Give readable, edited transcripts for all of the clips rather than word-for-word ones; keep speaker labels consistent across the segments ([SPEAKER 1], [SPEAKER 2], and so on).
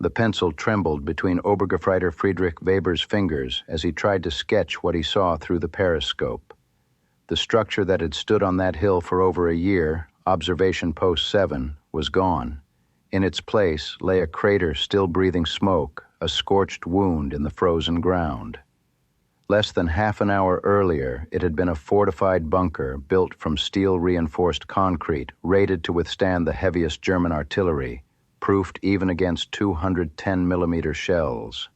[SPEAKER 1] The pencil trembled between Obergefreiter Friedrich Weber's fingers as he tried to sketch what he saw through the periscope. The structure that had stood on that hill for over a year, Observation Post 7, was gone. In its place lay a crater still breathing smoke, a scorched wound in the frozen ground. Less than half an hour earlier, it had been a fortified bunker built from steel-reinforced concrete, rated to withstand the heaviest German artillery, proofed even against 210-millimeter shells.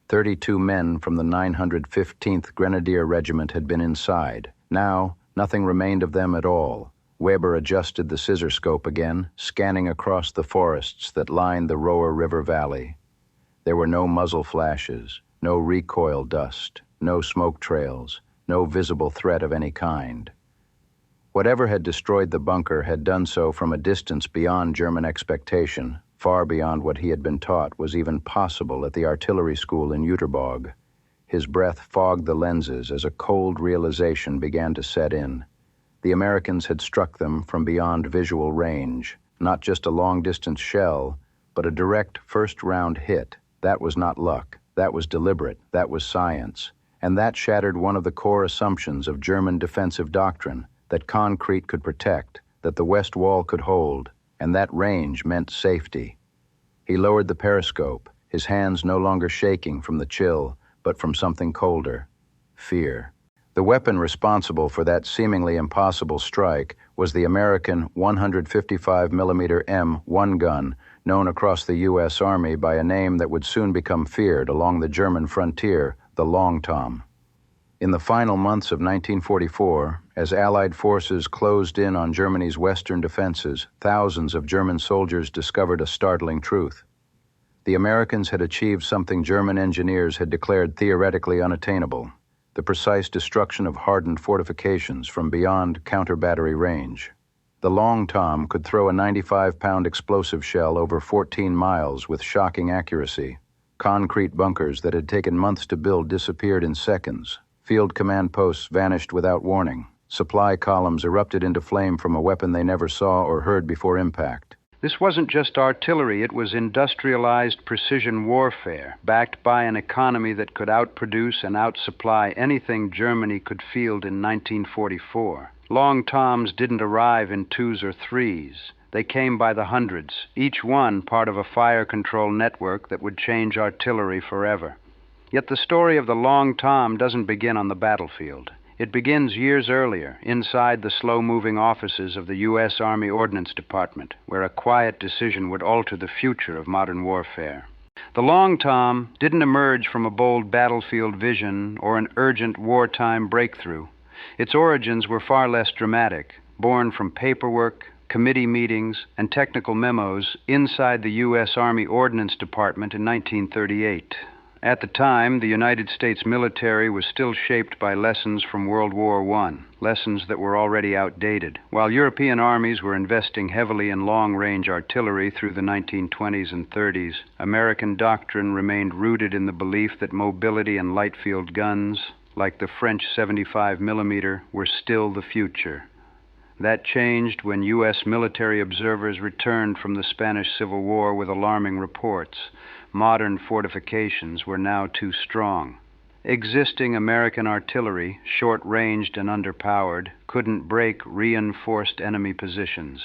[SPEAKER 1] 32 men from the 915th Grenadier Regiment had been inside. Now, nothing remained of them at all. Weber adjusted the scissor scope again, scanning across the forests that lined the Roer River Valley. There were no muzzle flashes, no recoil dust, no smoke trails, no visible threat of any kind. Whatever had destroyed the bunker had done so from a distance beyond German expectation, far beyond what he had been taught was even possible at the artillery school in Jüterbog. His breath fogged the lenses as a cold realization began to set in. The Americans had struck them from beyond visual range, not just a long-distance shell, but a direct first-round hit. That was not luck. That was deliberate. That was science. And that shattered one of the core assumptions of German defensive doctrine, that concrete could protect, that the West Wall could hold, and that range meant safety. He lowered the periscope, his hands no longer shaking from the chill, but from something colder: fear. The weapon responsible for that seemingly impossible strike was the American 155mm M1 gun, known across the U.S. Army by a name that would soon become feared along the German frontier, the Long Tom. In the final months of 1944, as Allied forces closed in on Germany's western defenses, thousands of German soldiers discovered a startling truth. The Americans had achieved something German engineers had declared theoretically unattainable: the precise destruction of hardened fortifications from beyond counter-battery range. The Long Tom could throw a 95-pound explosive shell over 14 miles with shocking accuracy. Concrete bunkers that had taken months to build disappeared in seconds. Field command posts vanished without warning. Supply columns erupted into flame from a weapon they never saw or heard before impact.
[SPEAKER 2] This wasn't just artillery, it was industrialized precision warfare, backed by an economy that could outproduce and outsupply anything Germany could field in 1944. Long Toms didn't arrive in twos or threes. They came by the hundreds, each one part of a fire control network that would change artillery forever. Yet the story of the Long Tom doesn't begin on the battlefield. It begins years earlier, inside the slow-moving offices of the U.S. Army Ordnance Department, where a quiet decision would alter the future of modern warfare. The Long Tom didn't emerge from a bold battlefield vision or an urgent wartime breakthrough. Its origins were far less dramatic, born from paperwork, committee meetings, and technical memos inside the U.S. Army Ordnance Department in 1938. At the time, the United States military was still shaped by lessons from World War I, lessons that were already outdated. While European armies were investing heavily in long-range artillery through the 1920s and 30s, American doctrine remained rooted in the belief that mobility and light-field guns, like the French 75mm, were still the future. That changed when U.S. military observers returned from the Spanish Civil War with alarming reports. Modern fortifications were now too strong. Existing American artillery, short-ranged and underpowered, couldn't break reinforced enemy positions.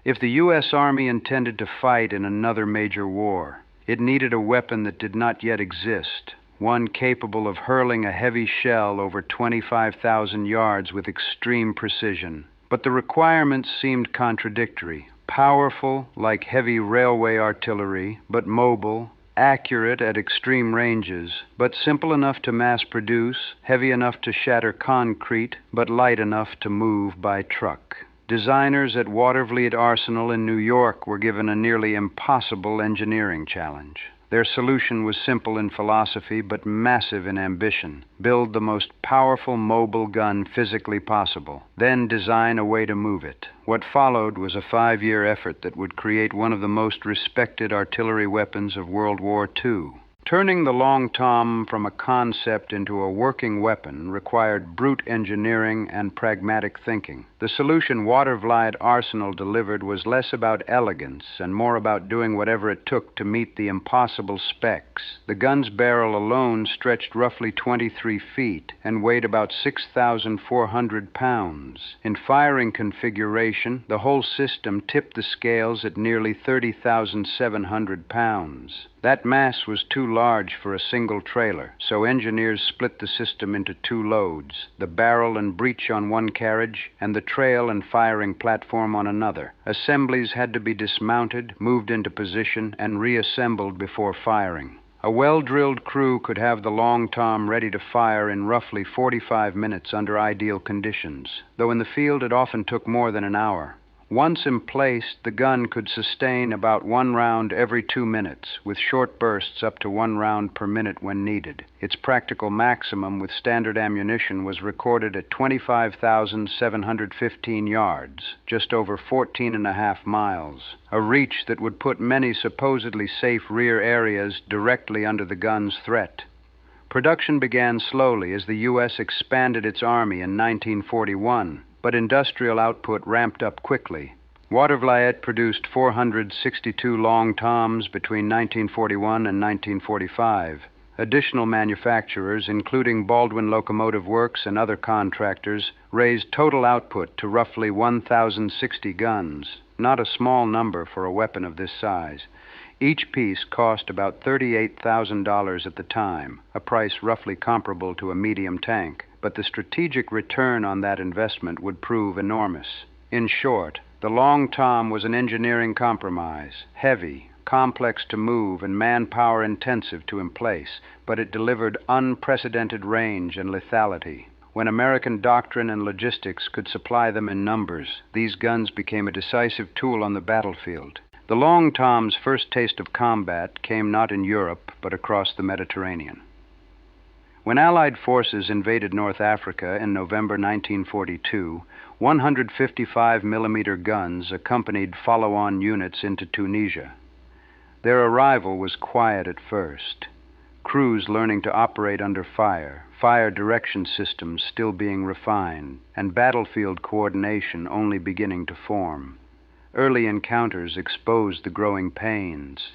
[SPEAKER 2] If the U.S. Army intended to fight in another major war, it needed a weapon that did not yet exist, one capable of hurling a heavy shell over 25,000 yards with extreme precision. But the requirements seemed contradictory. Powerful, like heavy railway artillery, but mobile, accurate at extreme ranges, but simple enough to mass produce, heavy enough to shatter concrete, but light enough to move by truck. Designers at Watervliet Arsenal in New York were given a nearly impossible engineering challenge. Their solution was simple in philosophy, but massive in ambition. Build the most powerful mobile gun physically possible, then design a way to move it. What followed was a 5-year effort that would create one of the most respected artillery weapons of World War II. Turning the Long Tom from a concept into a working weapon required brute engineering and pragmatic thinking. The solution Watervliet Arsenal delivered was less about elegance and more about doing whatever it took to meet the impossible specs. The gun's barrel alone stretched roughly 23 feet and weighed about 6,400 pounds. In firing configuration, the whole system tipped the scales at nearly 30,700 pounds. That mass was too large for a single trailer, so engineers split the system into two loads, the barrel and breech on one carriage, and the trail and firing platform on another. Assemblies had to be dismounted, moved into position, and reassembled before firing. A well-drilled crew could have the Long Tom ready to fire in roughly 45 minutes under ideal conditions, though in the field it often took more than an hour. Once in place, the gun could sustain about one round every 2 minutes, with short bursts up to 1 round per minute when needed. Its practical maximum with standard ammunition was recorded at 25,715 yards, just over 14.5 miles, a reach that would put many supposedly safe rear areas directly under the gun's threat. Production began slowly as the U.S. expanded its army in 1941. But industrial output ramped up quickly. Watervliet produced 462 Long Toms between 1941 and 1945. Additional manufacturers, including Baldwin Locomotive Works and other contractors, raised total output to roughly 1,060 guns, not a small number for a weapon of this size. Each piece cost about $38,000 at the time, a price roughly comparable to a medium tank. But the strategic return on that investment would prove enormous. In short, the Long Tom was an engineering compromise, heavy, complex to move, and manpower intensive to emplace, but it delivered unprecedented range and lethality. When American doctrine and logistics could supply them in numbers, these guns became a decisive tool on the battlefield. The Long Tom's first taste of combat came not in Europe, but across the Mediterranean. When Allied forces invaded North Africa in November 1942, 155mm guns accompanied follow-on units into Tunisia. Their arrival was quiet at first, crews learning to operate under fire, fire direction systems still being refined, and battlefield coordination only beginning to form. Early encounters exposed the growing pains.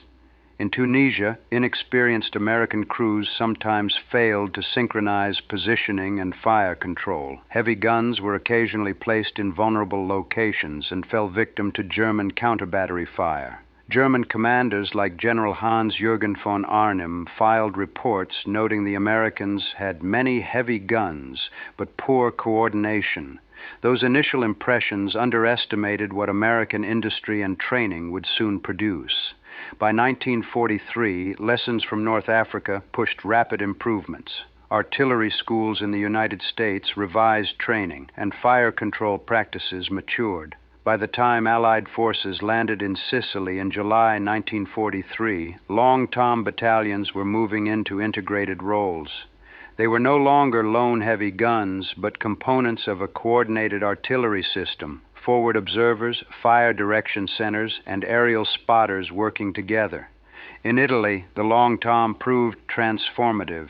[SPEAKER 2] In Tunisia, inexperienced American crews sometimes failed to synchronize positioning and fire control. Heavy guns were occasionally placed in vulnerable locations and fell victim to German counter-battery fire. German commanders like General Hans-Jürgen von Arnim filed reports noting the Americans had many heavy guns, but poor coordination. Those initial impressions underestimated what American industry and training would soon produce. By 1943, lessons from North Africa pushed rapid improvements. Artillery schools in the United States revised training, and fire control practices matured. By the time Allied forces landed in Sicily in July 1943, Long Tom battalions were moving into integrated roles. They were no longer lone heavy guns, but components of a coordinated artillery system, forward observers, fire direction centers, and aerial spotters working together. In Italy, the Long Tom proved transformative.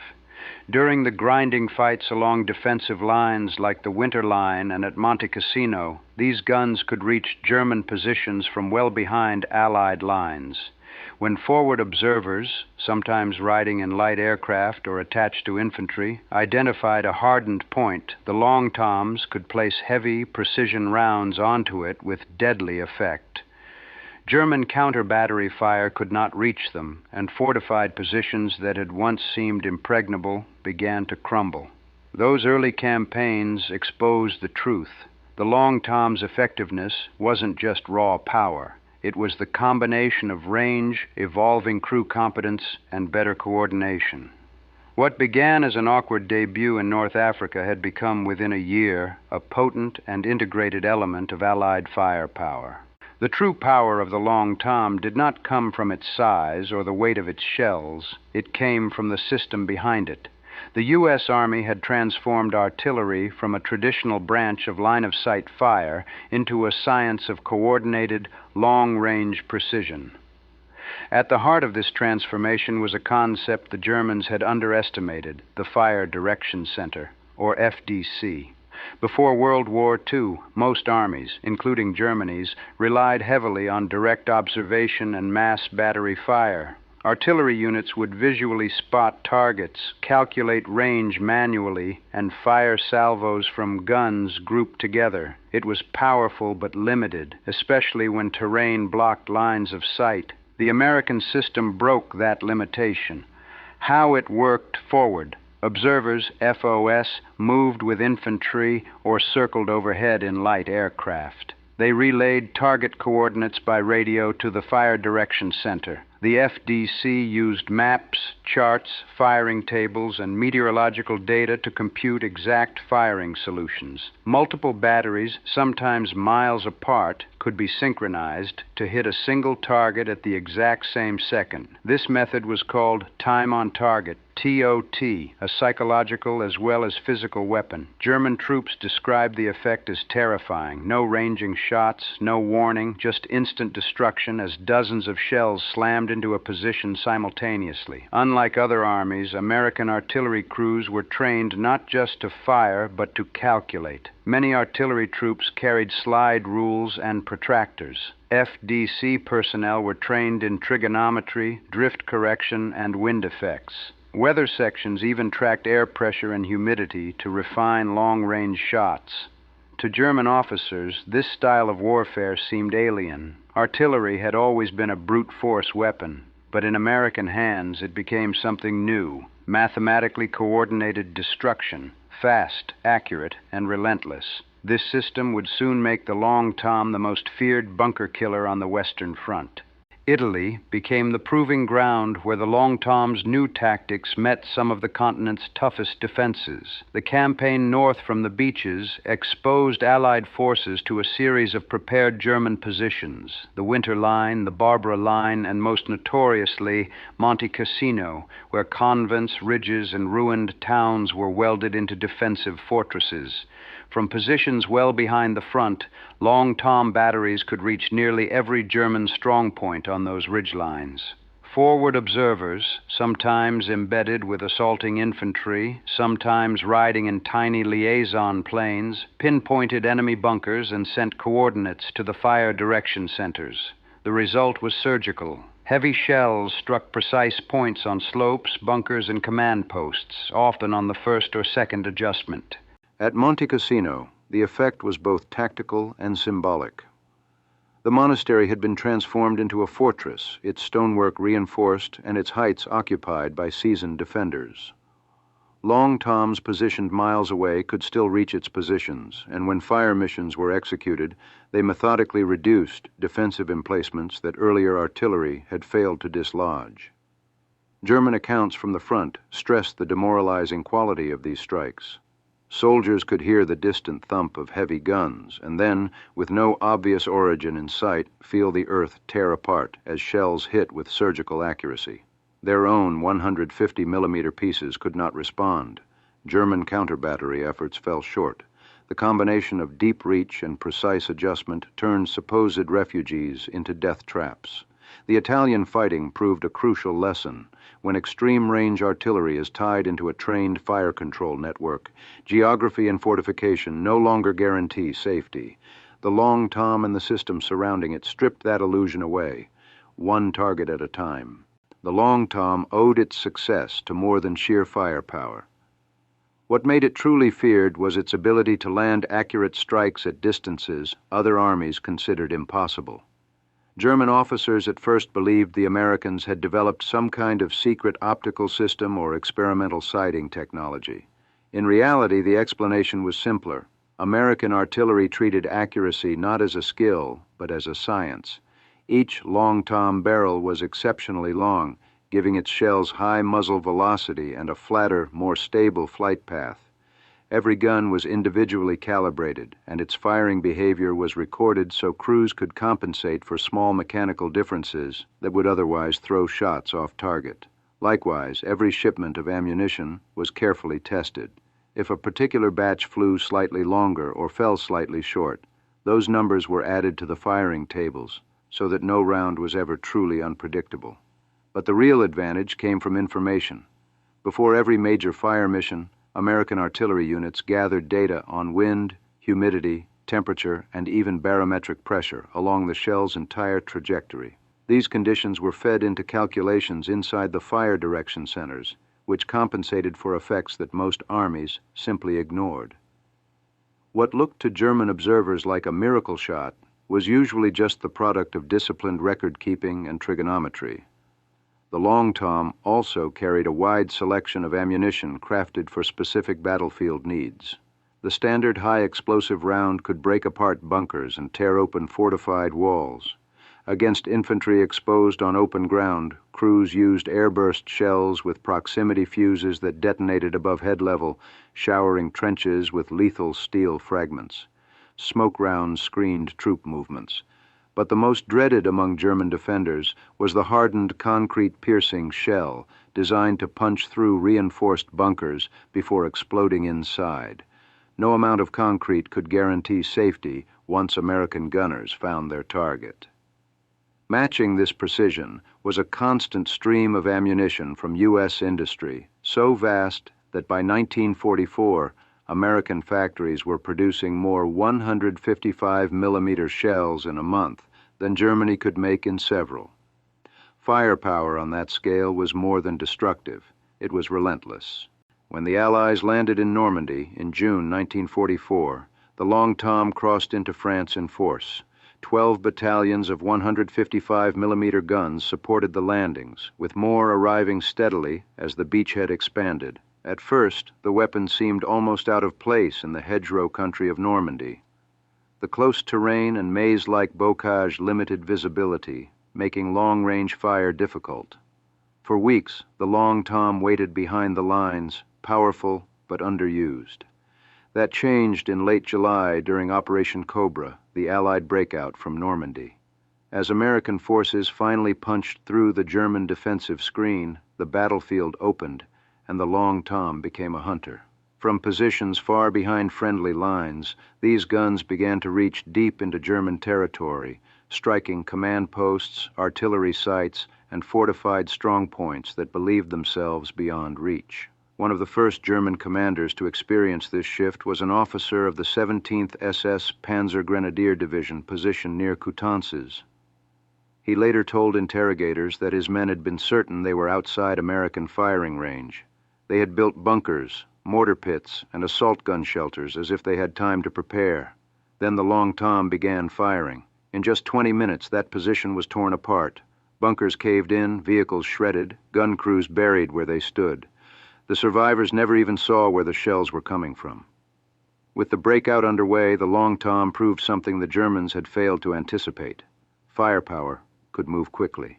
[SPEAKER 2] During the grinding fights along defensive lines like the Winter Line and at Monte Cassino, these guns could reach German positions from well behind Allied lines. When forward observers, sometimes riding in light aircraft or attached to infantry, identified a hardened point, the Long Toms could place heavy, precision rounds onto it with deadly effect. German counter-battery fire could not reach them, and fortified positions that had once seemed impregnable began to crumble. Those early campaigns exposed the truth. The Long Tom's effectiveness wasn't just raw power. It was the combination of range, evolving crew competence, and better coordination. What began as an awkward debut in North Africa had become within a year a potent and integrated element of Allied firepower. The true power of the Long Tom did not come from its size or the weight of its shells. It came from the system behind it. The U.S. Army had transformed artillery from a traditional branch of line-of-sight fire into a science of coordinated, long-range precision. At the heart of this transformation was a concept the Germans had underestimated, the Fire Direction Center, or FDC. Before World War II, most armies, including Germany's, relied heavily on direct observation and mass battery fire. Artillery units would visually spot targets, calculate range manually, and fire salvos from guns grouped together. It was powerful but limited, especially when terrain blocked lines of sight. The American system broke that limitation. How it worked forward. Observers, FOS, moved with infantry or circled overhead in light aircraft. They relayed target coordinates by radio to the Fire Direction Center. The FDC used maps, charts, firing tables, and meteorological data to compute exact firing solutions. Multiple batteries, sometimes miles apart, could be synchronized to hit a single target at the exact same second. This method was called time on target, TOT, a psychological as well as physical weapon. German troops described the effect as terrifying. No ranging shots, no warning, just instant destruction as dozens of shells slammed into a position simultaneously. Unlike other armies, American artillery crews were trained not just to fire, but to calculate. Many artillery troops carried slide rules and protractors. FDC personnel were trained in trigonometry, drift correction, and wind effects. Weather sections even tracked air pressure and humidity to refine long-range shots. To German officers, this style of warfare seemed alien. Artillery had always been a brute force weapon, but in American hands it became something new, mathematically coordinated destruction, fast, accurate, and relentless. This system would soon make the Long Tom the most feared bunker killer on the Western Front. Italy became the proving ground where the Long Tom's new tactics met some of the continent's toughest defenses. The campaign north from the beaches exposed Allied forces to a series of prepared German positions, the Winter Line, the Barbara Line, and most notoriously Monte Cassino, where convents, ridges, and ruined towns were welded into defensive fortresses. From positions well behind the front, Long Tom batteries could reach nearly every German strongpoint on those ridgelines. Forward observers, sometimes embedded with assaulting infantry, sometimes riding in tiny liaison planes, pinpointed enemy bunkers and sent coordinates to the fire direction centers. The result was surgical. Heavy shells struck precise points on slopes, bunkers, and command posts, often on the first or second adjustment.
[SPEAKER 1] At Monte Cassino, the effect was both tactical and symbolic. The monastery had been transformed into a fortress, its stonework reinforced and its heights occupied by seasoned defenders. Long Toms positioned miles away could still reach its positions, and when fire missions were executed, they methodically reduced defensive emplacements that earlier artillery had failed to dislodge. German accounts from the front stressed the demoralizing quality of these strikes. Soldiers could hear the distant thump of heavy guns, and then, with no obvious origin in sight, feel the earth tear apart as shells hit with surgical accuracy. Their own 150-millimeter pieces could not respond. German counter-battery efforts fell short. The combination of deep reach and precise adjustment turned supposed refugees into death traps. The Italian fighting proved a crucial lesson. When extreme-range artillery is tied into a trained fire control network, geography and fortification no longer guarantee safety. The Long Tom and the system surrounding it stripped that illusion away, one target at a time. The Long Tom owed its success to more than sheer firepower. What made it truly feared was its ability to land accurate strikes at distances other armies considered impossible. German officers at first believed the Americans had developed some kind of secret optical system or experimental sighting technology. In reality, the explanation was simpler. American artillery treated accuracy not as a skill, but as a science. Each Long Tom barrel was exceptionally long, giving its shells high muzzle velocity and a flatter, more stable flight path. Every gun was individually calibrated, and its firing behavior was recorded so crews could compensate for small mechanical differences that would otherwise throw shots off target. Likewise, every shipment of ammunition was carefully tested. If a particular batch flew slightly longer or fell slightly short, those numbers were added to the firing tables, so that no round was ever truly unpredictable. But the real advantage came from information. Before every major fire mission, American artillery units gathered data on wind, humidity, temperature, and even barometric pressure along the shell's entire trajectory. These conditions were fed into calculations inside the fire direction centers, which compensated for effects that most armies simply ignored. What looked to German observers like a miracle shot was usually just the product of disciplined record-keeping and trigonometry. The Long Tom also carried a wide selection of ammunition crafted for specific battlefield needs. The standard high-explosive round could break apart bunkers and tear open fortified walls. Against infantry exposed on open ground, crews used airburst shells with proximity fuses that detonated above head level, showering trenches with lethal steel fragments. Smoke rounds screened troop movements. But the most dreaded among German defenders was the hardened concrete-piercing shell designed to punch through reinforced bunkers before exploding inside. No amount of concrete could guarantee safety once American gunners found their target. Matching this precision was a constant stream of ammunition from U.S. industry, so vast that by 1944, American factories were producing more 155mm shells in a month than Germany could make in several. Firepower on that scale was more than destructive. It was relentless. When the Allies landed in Normandy in June 1944, the Long Tom crossed into France in force. 12 battalions of 155mm guns supported the landings, with more arriving steadily as the beachhead expanded. At first, the weapons seemed almost out of place in the hedgerow country of Normandy. The close terrain and maze-like bocage limited visibility, making long-range fire difficult. For weeks, the Long Tom waited behind the lines, powerful but underused. That changed in late July during Operation Cobra, the Allied breakout from Normandy. As American forces finally punched through the German defensive screen, the battlefield opened, and the Long Tom became a hunter. From positions far behind friendly lines, these guns began to reach deep into German territory, striking command posts, artillery sites, and fortified strongpoints that believed themselves beyond reach. One of the first German commanders to experience this shift was an officer of the 17th SS Panzer Grenadier Division positioned near Coutances. He later told interrogators that his men had been certain they were outside American firing range. They had built bunkers, mortar pits, and assault gun shelters as if they had time to prepare. Then the Long Tom began firing. In just 20 minutes, that position was torn apart. Bunkers caved in, vehicles shredded, gun crews buried where they stood. The survivors never even saw where the shells were coming from. With the breakout underway, the Long Tom proved something the Germans had failed to anticipate. Firepower could move quickly.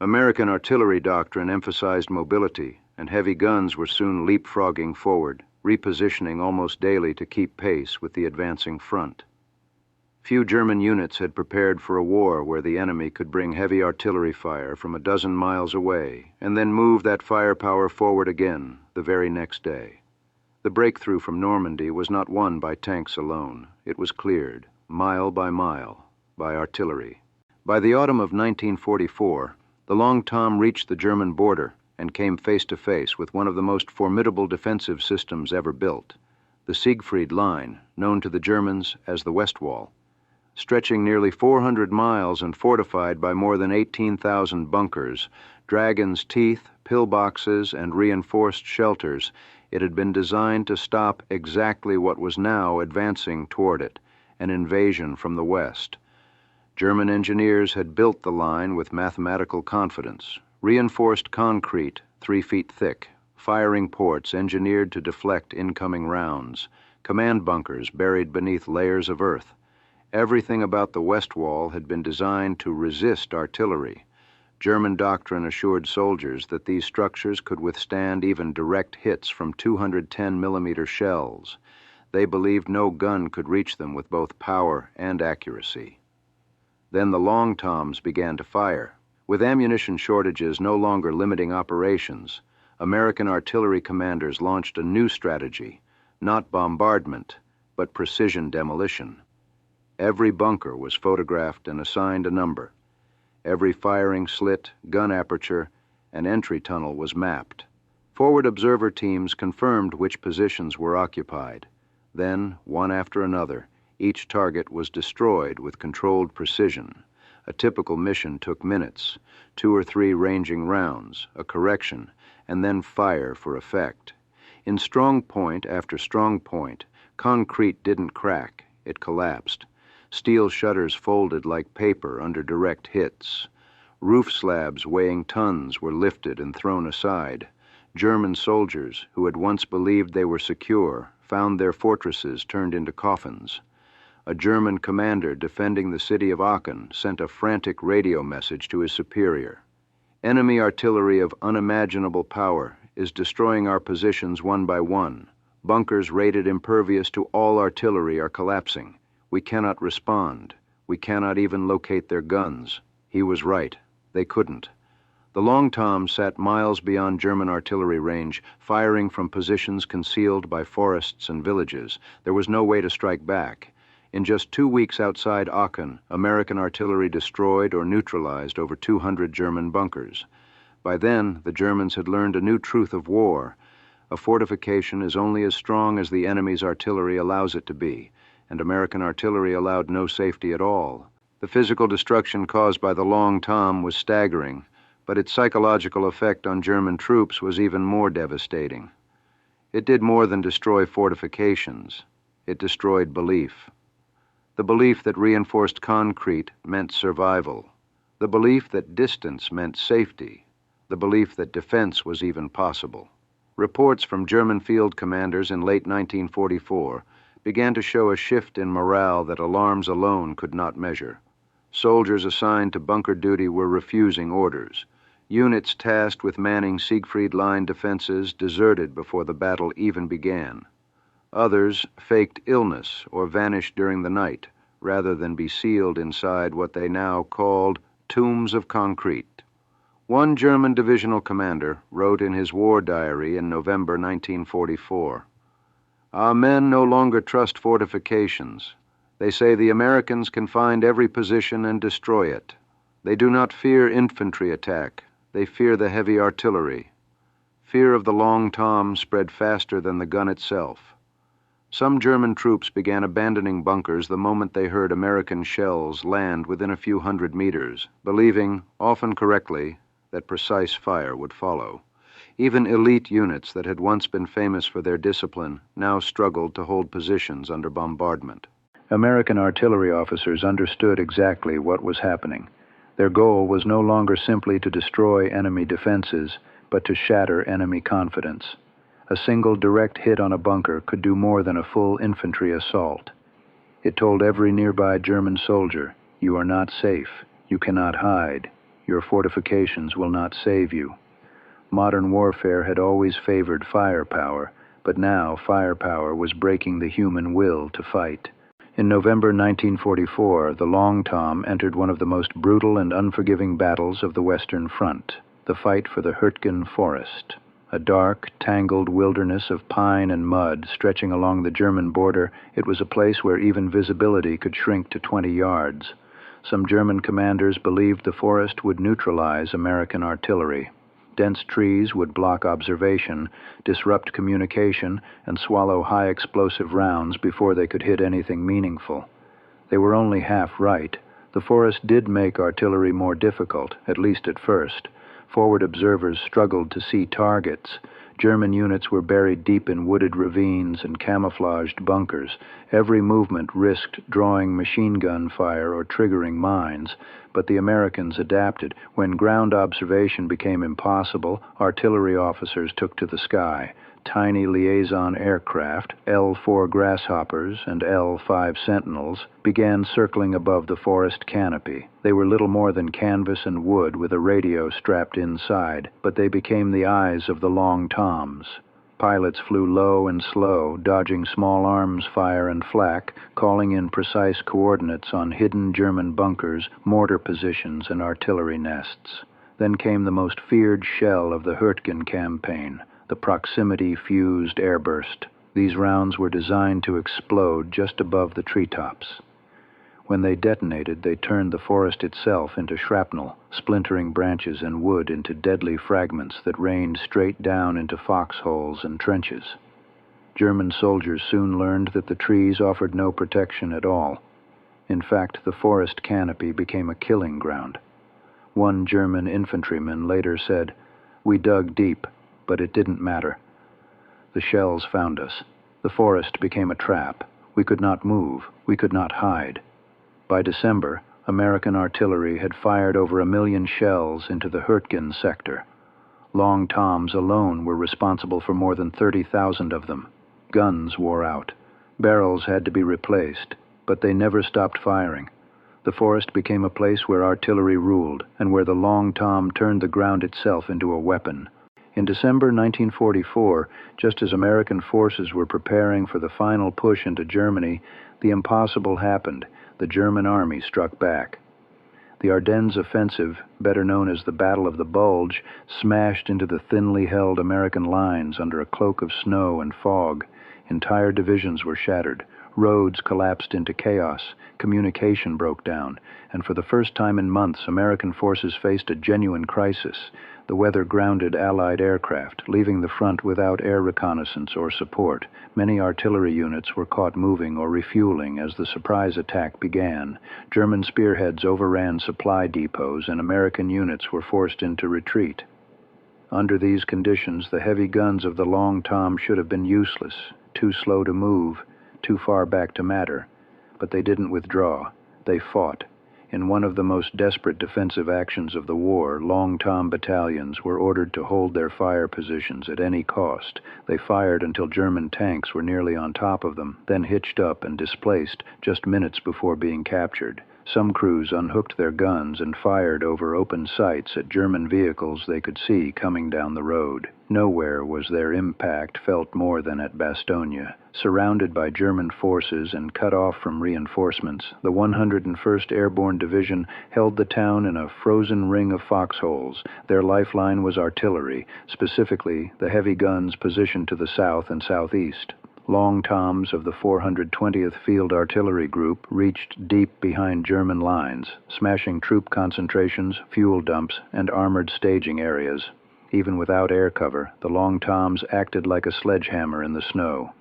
[SPEAKER 1] American artillery doctrine emphasized mobility, and heavy guns were soon leapfrogging forward, repositioning almost daily to keep pace with the advancing front. Few German units had prepared for a war where the enemy could bring heavy artillery fire from a dozen miles away and then move that firepower forward again the very next day. The breakthrough from Normandy was not won by tanks alone. It was cleared, mile by artillery. By the autumn of 1944, the Long Tom reached the German border and came face to face with one of the most formidable defensive systems ever built, the Siegfried Line, known to the Germans as the West Wall. Stretching nearly 400 miles and fortified by more than 18,000 bunkers, Dragon's Teeth, pillboxes, and reinforced shelters, it had been designed to stop exactly what was now advancing toward it, an invasion from the west. German engineers had built the line with mathematical confidence, reinforced concrete 3 feet thick, firing ports engineered to deflect incoming rounds, command bunkers buried beneath layers of earth. Everything about the West Wall had been designed to resist artillery. German doctrine assured soldiers that these structures could withstand even direct hits from 210mm shells. They believed no gun could reach them with both power and accuracy. Then the Long Toms began to fire. With ammunition shortages no longer limiting operations, American artillery commanders launched a new strategy, not bombardment, but precision demolition. Every bunker was photographed and assigned a number. Every firing slit, gun aperture, and entry tunnel was mapped. Forward observer teams confirmed which positions were occupied. Then, one after another, each target was destroyed with controlled precision. A typical mission took minutes, 2 or 3 ranging rounds, a correction, and then fire for effect. In strong point after strong point, concrete didn't crack, it collapsed. Steel shutters folded like paper under direct hits. Roof slabs weighing tons were lifted and thrown aside. German soldiers, who had once believed they were secure, found their fortresses turned into coffins. A German commander defending the city of Aachen sent a frantic radio message to his superior. Enemy artillery of unimaginable power is destroying our positions one by one. Bunkers rated impervious to all artillery are collapsing. We cannot respond. We cannot even locate their guns. He was right. They couldn't. The Long Tom sat miles beyond German artillery range, firing from positions concealed by forests and villages. There was no way to strike back. In just 2 weeks outside Aachen, American artillery destroyed or neutralized over 200 German bunkers. By then, the Germans had learned a new truth of war. A fortification is only as strong as the enemy's artillery allows it to be, and American artillery allowed no safety at all. The physical destruction caused by the Long Tom was staggering, but its psychological effect on German troops was even more devastating. It did more than destroy fortifications. It destroyed belief. The belief that reinforced concrete meant survival. The belief that distance meant safety. The belief that defense was even possible. Reports from German field commanders in late 1944 began to show a shift in morale that alarms alone could not measure. Soldiers assigned to bunker duty were refusing orders. Units tasked with manning Siegfried Line defenses deserted before the battle even began. Others faked illness or vanished during the night, rather than be sealed inside what they now called tombs of concrete. One German divisional commander wrote in his war diary in November 1944, "Our men no longer trust fortifications. They say the Americans can find every position and destroy it. They do not fear infantry attack. They fear the heavy artillery. Fear of the Long Tom spread faster than the gun itself." Some German troops began abandoning bunkers the moment they heard American shells land within a few hundred meters, believing, often correctly, that precise fire would follow. Even elite units that had once been famous for their discipline now struggled to hold positions under bombardment. American artillery officers understood exactly what was happening. Their goal was no longer simply to destroy enemy defenses, but to shatter enemy confidence. A single direct hit on a bunker could do more than a full infantry assault. It told every nearby German soldier, "You are not safe. You cannot hide. Your fortifications will not save you." Modern warfare had always favored firepower, but now firepower was breaking the human will to fight. In November 1944, the Long Tom entered one of the most brutal and unforgiving battles of the Western Front, the fight for the Hürtgen Forest. A dark, tangled wilderness of pine and mud stretching along the German border, it was a place where even visibility could shrink to 20 yards. Some German commanders believed the forest would neutralize American artillery. Dense trees would block observation, disrupt communication, and swallow high-explosive rounds before they could hit anything meaningful. They were only half right. The forest did make artillery more difficult, at least at first. Forward observers struggled to see targets. German units were buried deep in wooded ravines and camouflaged bunkers. Every movement risked drawing machine gun fire or triggering mines, but the Americans adapted. When ground observation became impossible, artillery officers took to the sky. Tiny liaison aircraft, L-4 Grasshoppers and L-5 Sentinels, began circling above the forest canopy. They were little more than canvas and wood with a radio strapped inside, but they became the eyes of the Long Toms. Pilots flew low and slow, dodging small arms fire and flak, calling in precise coordinates on hidden German bunkers, mortar positions, and artillery nests. Then came the most feared shell of the Hürtgen campaign, the proximity-fused airburst. These rounds were designed to explode just above the treetops. When they detonated, they turned the forest itself into shrapnel, splintering branches and wood into deadly fragments that rained straight down into foxholes and trenches. German soldiers soon learned that the trees offered no protection at all. In fact, the forest canopy became a killing ground. One German infantryman later said, "We dug deep, but it didn't matter. The shells found us. The forest became a trap. We could not move. We could not hide." By December, American artillery had fired over 1 million shells into the Hürtgen sector. Long Toms alone were responsible for more than 30,000 of them. Guns wore out. Barrels had to be replaced, but they never stopped firing. The forest became a place where artillery ruled, and where the Long Tom turned the ground itself into a weapon. In December 1944, just as American forces were preparing for the final push into Germany, the impossible happened. The German army struck back. The Ardennes offensive, better known as the Battle of the Bulge, smashed into the thinly held American lines under a cloak of snow and fog. Entire divisions were shattered. Roads collapsed into chaos. Communication broke down. And for the first time in months, American forces faced a genuine crisis. The weather grounded Allied aircraft, leaving the front without air reconnaissance or support. Many artillery units were caught moving or refueling as the surprise attack began. German spearheads overran supply depots, and American units were forced into retreat. Under these conditions, the heavy guns of the Long Tom should have been useless, too slow to move, too far back to matter. But they didn't withdraw. They fought. In one of the most desperate defensive actions of the war, Long Tom battalions were ordered to hold their fire positions at any cost. They fired until German tanks were nearly on top of them, then hitched up and displaced just minutes before being captured. Some crews unhooked their guns and fired over open sights at German vehicles they could see coming down the road. Nowhere was their impact felt more than at Bastogne. Surrounded by German forces and cut off from reinforcements, the 101st Airborne Division held the town in a frozen ring of foxholes. Their lifeline was artillery, specifically the heavy guns positioned to the south and southeast. Long Toms of the 420th Field Artillery Group reached deep behind German lines, smashing troop concentrations, fuel dumps, and armored staging areas. Even without air cover, the Long Toms acted like a sledgehammer in the snow.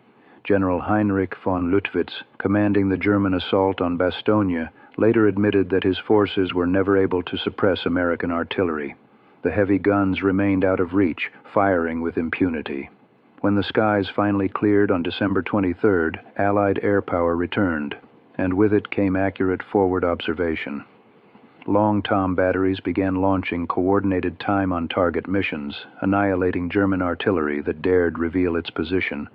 [SPEAKER 1] General Heinrich von Luttwitz, commanding the German assault on Bastogne, later admitted that his forces were never able to suppress American artillery. The heavy guns remained out of reach, firing with impunity. When the skies finally cleared on December 23rd, Allied air power returned, and with it came accurate forward observation. Long Tom batteries began launching coordinated time-on-target missions, annihilating German artillery that dared reveal its position.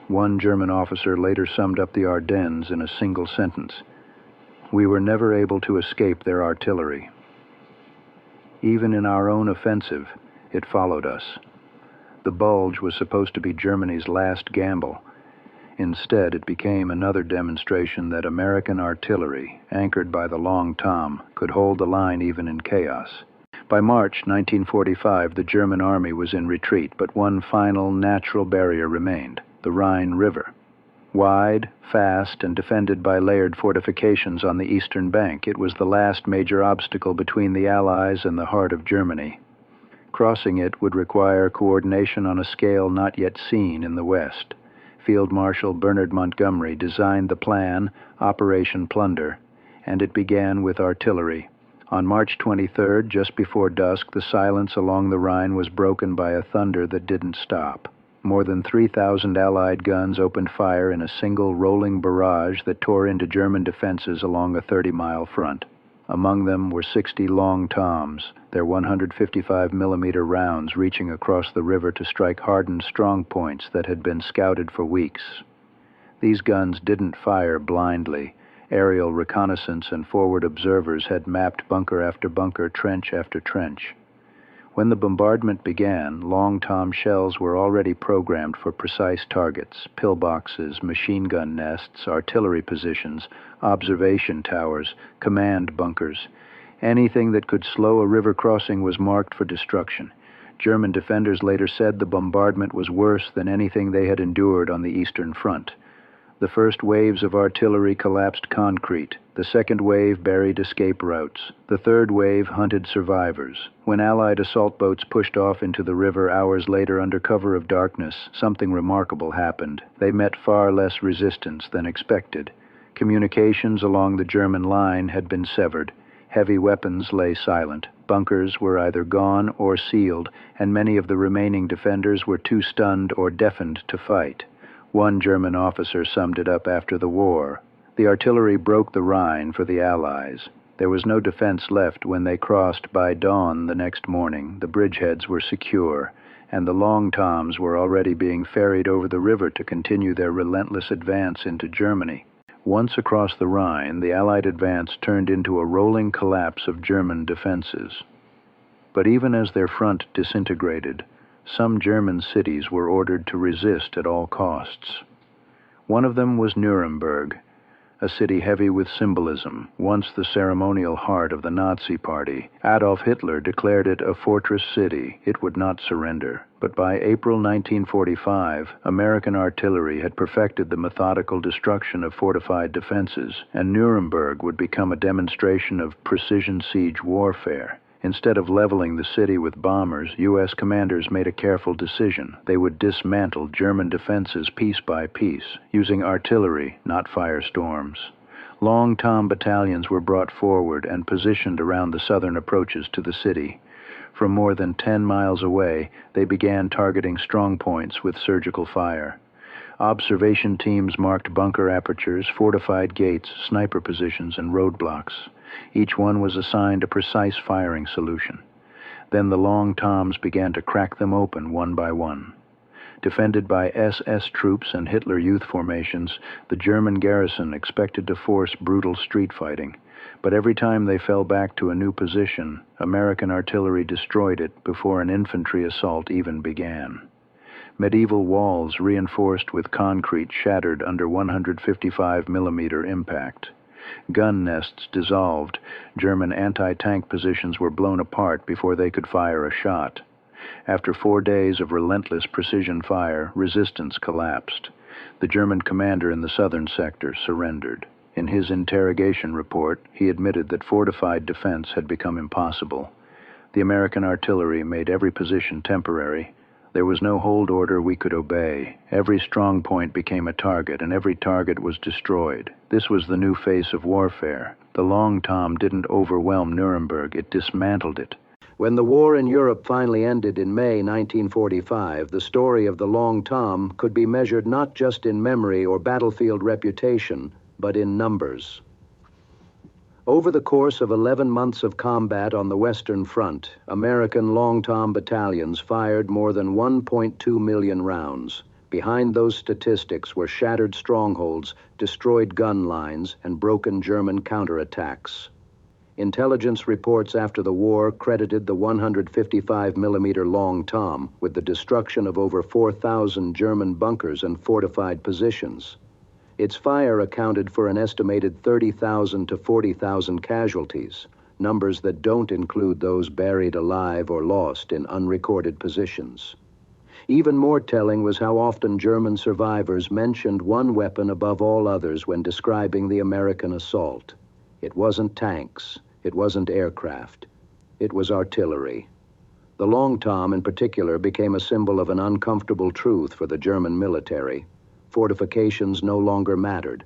[SPEAKER 1] One German officer later summed up the Ardennes in a single sentence: "We were never able to escape their artillery." Even in our own offensive, it followed us. The Bulge was supposed to be Germany's last gamble. Instead, it became another demonstration that American artillery, anchored by the Long Tom, could hold the line even in chaos. By March 1945, the German army was in retreat, but one final natural barrier remained: the Rhine River. Wide, fast, and defended by layered fortifications on the eastern bank, it was the last major obstacle between the Allies and the heart of Germany. Crossing it would require coordination on a scale not yet seen in the West. Field Marshal Bernard Montgomery designed the plan, Operation Plunder, and it began with artillery. On March 23rd, just before dusk, the silence along the Rhine was broken by a thunder that didn't stop. More than 3,000 Allied guns opened fire in a single rolling barrage that tore into German defenses along a 30-mile front. Among them were 60 Long Toms, their 155mm rounds reaching across the river to strike hardened strongpoints that had been scouted for weeks. These guns didn't fire blindly. Aerial reconnaissance and forward observers had mapped bunker after bunker, trench after trench. When the bombardment began, Long Tom shells were already programmed for precise targets: pillboxes, machine gun nests, artillery positions, observation towers, command bunkers. Anything that could slow a river crossing was marked for destruction. German defenders later said the bombardment was worse than anything they had endured on the Eastern Front. The first waves of artillery collapsed concrete. The second wave buried escape routes. The third wave hunted survivors. When Allied assault boats pushed off into the river hours later under cover of darkness, something remarkable happened. They met far less resistance than expected. Communications along the German line had been severed. Heavy weapons lay silent. Bunkers were either gone or sealed, and many of the remaining defenders were too stunned or deafened to fight. One German officer summed it up after the war. The artillery broke the Rhine for the Allies. There was no defense left when they crossed by dawn the next morning. The bridgeheads were secure, and the Long Toms were already being ferried over the river to continue their relentless advance into Germany. Once across the Rhine, the Allied advance turned into a rolling collapse of German defenses. But even as their front disintegrated, some German cities were ordered to resist at all costs. One of them was Nuremberg, a city heavy with symbolism, once the ceremonial heart of the Nazi Party. Adolf Hitler declared it a fortress city. It would not surrender. But by April 1945, American artillery had perfected the methodical destruction of fortified defenses, and Nuremberg would become a demonstration of precision siege warfare. Instead of leveling the city with bombers, U.S. commanders made a careful decision. They would dismantle German defenses piece by piece, using artillery, not firestorms. Long Tom battalions were brought forward and positioned around the southern approaches to the city. From more than 10 miles away, they began targeting strong points with surgical fire. Observation teams marked bunker apertures, fortified gates, sniper positions, and roadblocks. Each one was assigned a precise firing solution. Then the Long Toms began to crack them open one by one. Defended by SS troops and Hitler Youth formations, the German garrison expected to force brutal street fighting. But every time they fell back to a new position, American artillery destroyed it before an infantry assault even began. Medieval walls reinforced with concrete shattered under 155mm impact. Gun nests dissolved. German anti-tank positions were blown apart before they could fire a shot. After 4 days of relentless precision fire, resistance collapsed. The German commander in the southern sector surrendered. In his interrogation report, he admitted that fortified defense had become impossible. The American artillery made every position temporary. There was no hold order we could obey. Every strong point became a target, and every target was destroyed. This was the new face of warfare. The Long Tom didn't overwhelm Nuremberg, it dismantled it. When the war in Europe finally ended in May 1945, the story of the Long Tom could be measured not just in memory or battlefield reputation, but in numbers. Over the course of 11 months of combat on the Western Front, American Long Tom battalions fired more than 1.2 million rounds. Behind those statistics were shattered strongholds, destroyed gun lines, and broken German counterattacks. Intelligence reports after the war credited the 155mm Long Tom with the destruction of over 4,000 German bunkers and fortified positions. Its fire accounted for an estimated 30,000 to 40,000 casualties, numbers that don't include those buried alive or lost in unrecorded positions. Even more telling was how often German survivors mentioned one weapon above all others when describing the American assault. It wasn't tanks, it wasn't aircraft, it was artillery. The Long Tom in particular became a symbol of an uncomfortable truth for the German military. Fortifications no longer mattered.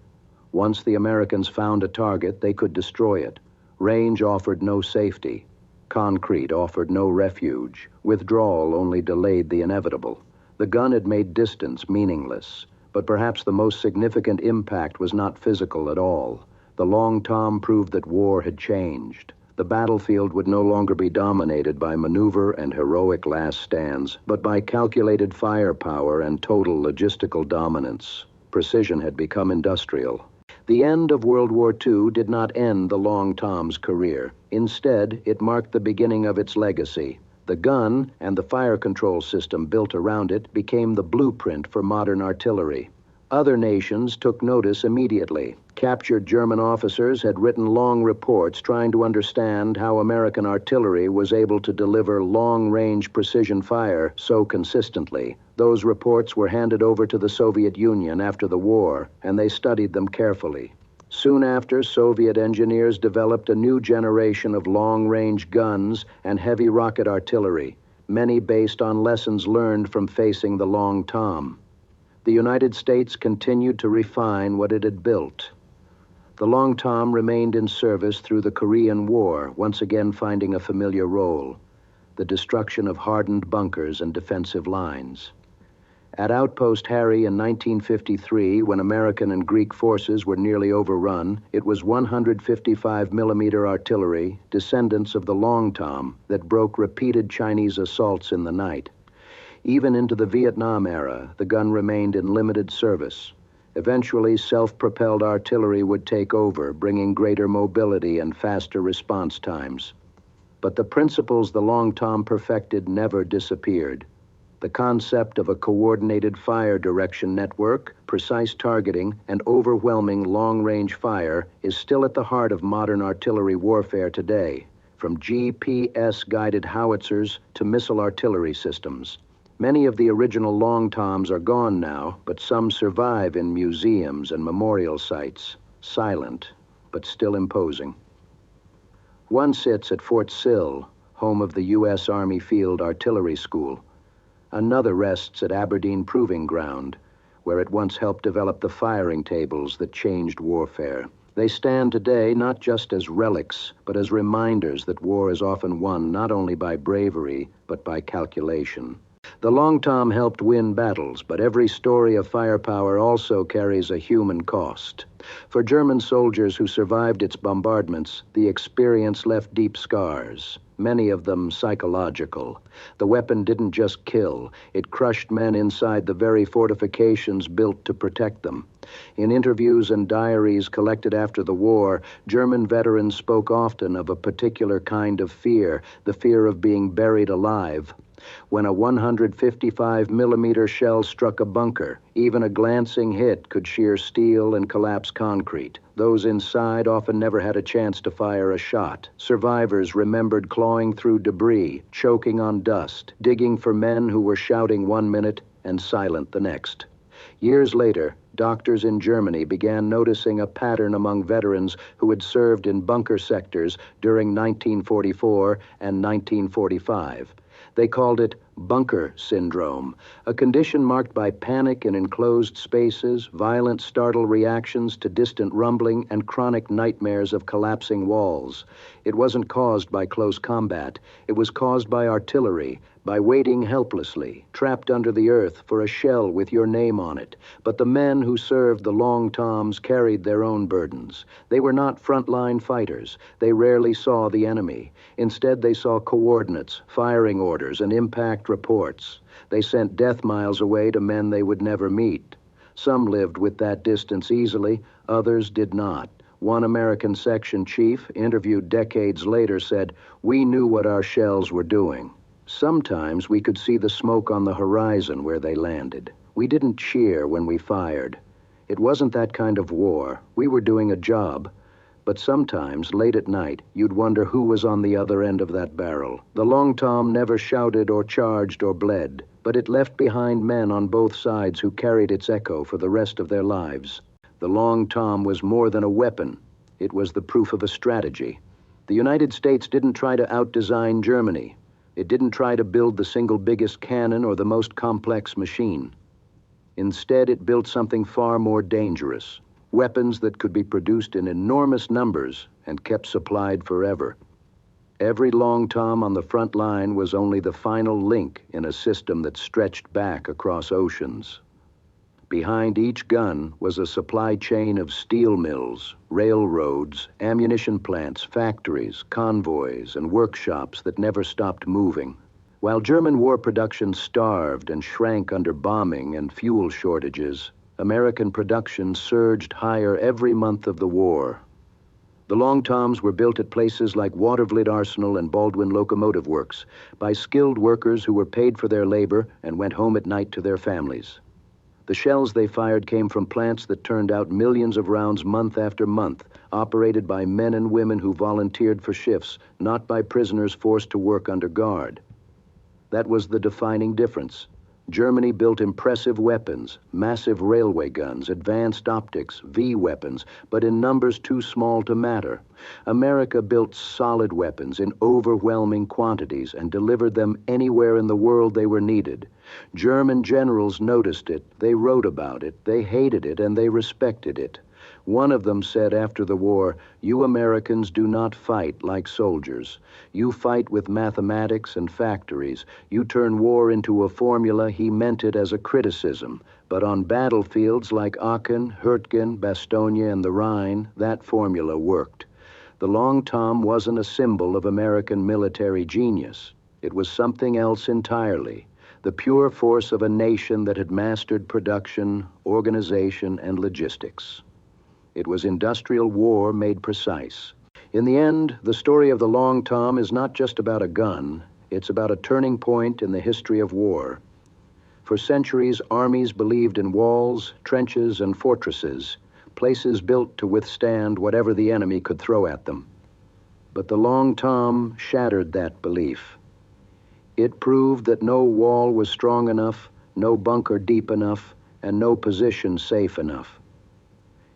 [SPEAKER 1] Once the Americans found a target, they could destroy it. Range offered no safety. Concrete offered no refuge. Withdrawal only delayed the inevitable. The gun had made distance meaningless, but perhaps the most significant impact was not physical at all. The Long Tom proved that war had changed. The battlefield would no longer be dominated by maneuver and heroic last stands, but by calculated firepower and total logistical dominance. Precision had become industrial. The end of World War II did not end the Long Tom's career. Instead, it marked the beginning of its legacy. The gun and the fire control system built around it became the blueprint for modern artillery. Other nations took notice immediately. Captured German officers had written long reports trying to understand how American artillery was able to deliver long-range precision fire so consistently. Those reports were handed over to the Soviet Union after the war, and they studied them carefully. Soon after, Soviet engineers developed a new generation of long-range guns and heavy rocket artillery, many based on lessons learned from facing the Long Tom. The United States continued to refine what it had built. The Long Tom remained in service through the Korean War, once again finding a familiar role: the destruction of hardened bunkers and defensive lines. At Outpost Harry in 1953, when American and Greek forces were nearly overrun, it was 155mm artillery, descendants of the Long Tom, that broke repeated Chinese assaults in the night. Even into the Vietnam era, the gun remained in limited service. Eventually, self-propelled artillery would take over, bringing greater mobility and faster response times. But the principles the Long Tom perfected never disappeared. The concept of a coordinated fire direction network, precise targeting, and overwhelming long-range fire is still at the heart of modern artillery warfare today, from GPS-guided howitzers to missile artillery systems. Many of the original Long Toms are gone now, but some survive in museums and memorial sites, silent, but still imposing. One sits at Fort Sill, home of the U.S. Army Field Artillery School. Another rests at Aberdeen Proving Ground, where it once helped develop the firing tables that changed warfare. They stand today not just as relics, but as reminders that war is often won not only by bravery, but by calculation. The Long Tom helped win battles, but every story of firepower also carries a human cost. For German soldiers who survived its bombardments, the experience left deep scars, many of them psychological. The weapon didn't just kill, it crushed men inside the very fortifications built to protect them. In interviews and diaries collected after the war, German veterans spoke often of a particular kind of fear, the fear of being buried alive. When a 155mm shell struck a bunker, even a glancing hit could shear steel and collapse concrete. Those inside often never had a chance to fire a shot. Survivors remembered clawing through debris, choking on dust, digging for men who were shouting one minute and silent the next. Years later, doctors in Germany began noticing a pattern among veterans who had served in bunker sectors during 1944 and 1945. They called it bunker syndrome, a condition marked by panic in enclosed spaces, violent startle reactions to distant rumbling, and chronic nightmares of collapsing walls. It wasn't caused by close combat. It was caused by artillery, by waiting helplessly, trapped under the earth for a shell with your name on it. But the men who served the Long Toms carried their own burdens. They were not frontline fighters. They rarely saw the enemy. Instead, they saw coordinates, firing orders, and impact reports. They sent death miles away to men they would never meet. Some lived with that distance easily, others did not. One American section chief, interviewed decades later, said, "We knew what our shells were doing. Sometimes we could see the smoke on the horizon where they landed. We didn't cheer when we fired. It wasn't that kind of war. We were doing a job. But sometimes, late at night, you'd wonder who was on the other end of that barrel." The Long Tom never shouted or charged or bled, but it left behind men on both sides who carried its echo for the rest of their lives. The Long Tom was more than a weapon. It was the proof of a strategy. The United States didn't try to outdesign Germany. It didn't try to build the single biggest cannon or the most complex machine. Instead, it built something far more dangerous. Weapons that could be produced in enormous numbers and kept supplied forever. Every Long Tom on the front line was only the final link in a system that stretched back across oceans. Behind each gun was a supply chain of steel mills, railroads, ammunition plants, factories, convoys, and workshops that never stopped moving. While German war production starved and shrank under bombing and fuel shortages, American production surged higher every month of the war. The Long Toms were built at places like Watervliet Arsenal and Baldwin Locomotive Works by skilled workers who were paid for their labor and went home at night to their families. The shells they fired came from plants that turned out millions of rounds month after month, operated by men and women who volunteered for shifts, not by prisoners forced to work under guard. That was the defining difference. Germany built impressive weapons, massive railway guns, advanced optics, V-weapons, but in numbers too small to matter. America built solid weapons in overwhelming quantities and delivered them anywhere in the world they were needed. German generals noticed it, they wrote about it, they hated it, and they respected it. One of them said after the war, "You Americans do not fight like soldiers. You fight with mathematics and factories. You turn war into a formula." He meant it as a criticism. But on battlefields like Aachen, Hürtgen, Bastogne, and the Rhine, that formula worked. The Long Tom wasn't a symbol of American military genius. It was something else entirely. The pure force of a nation that had mastered production, organization, and logistics. It was industrial war made precise. In the end, the story of the Long Tom is not just about a gun, it's about a turning point in the history of war. For centuries, armies believed in walls, trenches, and fortresses, places built to withstand whatever the enemy could throw at them. But the Long Tom shattered that belief. It proved that no wall was strong enough, no bunker deep enough, and no position safe enough.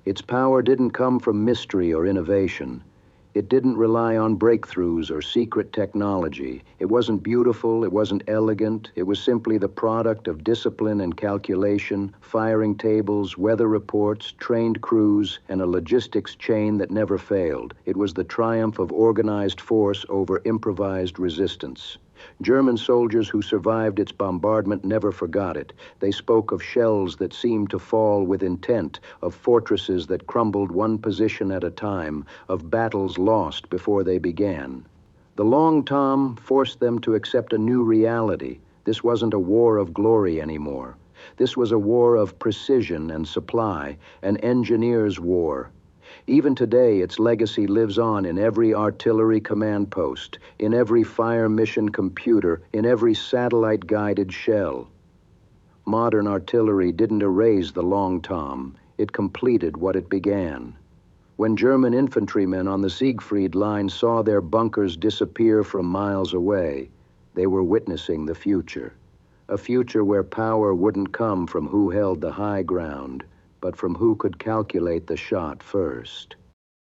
[SPEAKER 1] Its power didn't come from mystery or innovation. It didn't rely on breakthroughs or secret technology. It wasn't beautiful, it wasn't elegant. It was simply the product of discipline and calculation, firing tables, weather reports, trained crews, and a logistics chain that never failed. It was the triumph of organized force over improvised resistance. German soldiers who survived its bombardment never forgot it. They spoke of shells that seemed to fall with intent, of fortresses that crumbled one position at a time, of battles lost before they began. The Long Tom forced them to accept a new reality. This wasn't a war of glory anymore. This was a war of precision and supply, an engineer's war. Even today, its legacy lives on in every artillery command post, in every fire mission computer, in every satellite-guided shell. Modern artillery didn't erase the Long Tom. It completed what it began. When German infantrymen on the Siegfried Line saw their bunkers disappear from miles away, they were witnessing the future. A future where power wouldn't come from who held the high ground, but from who could calculate the shot first.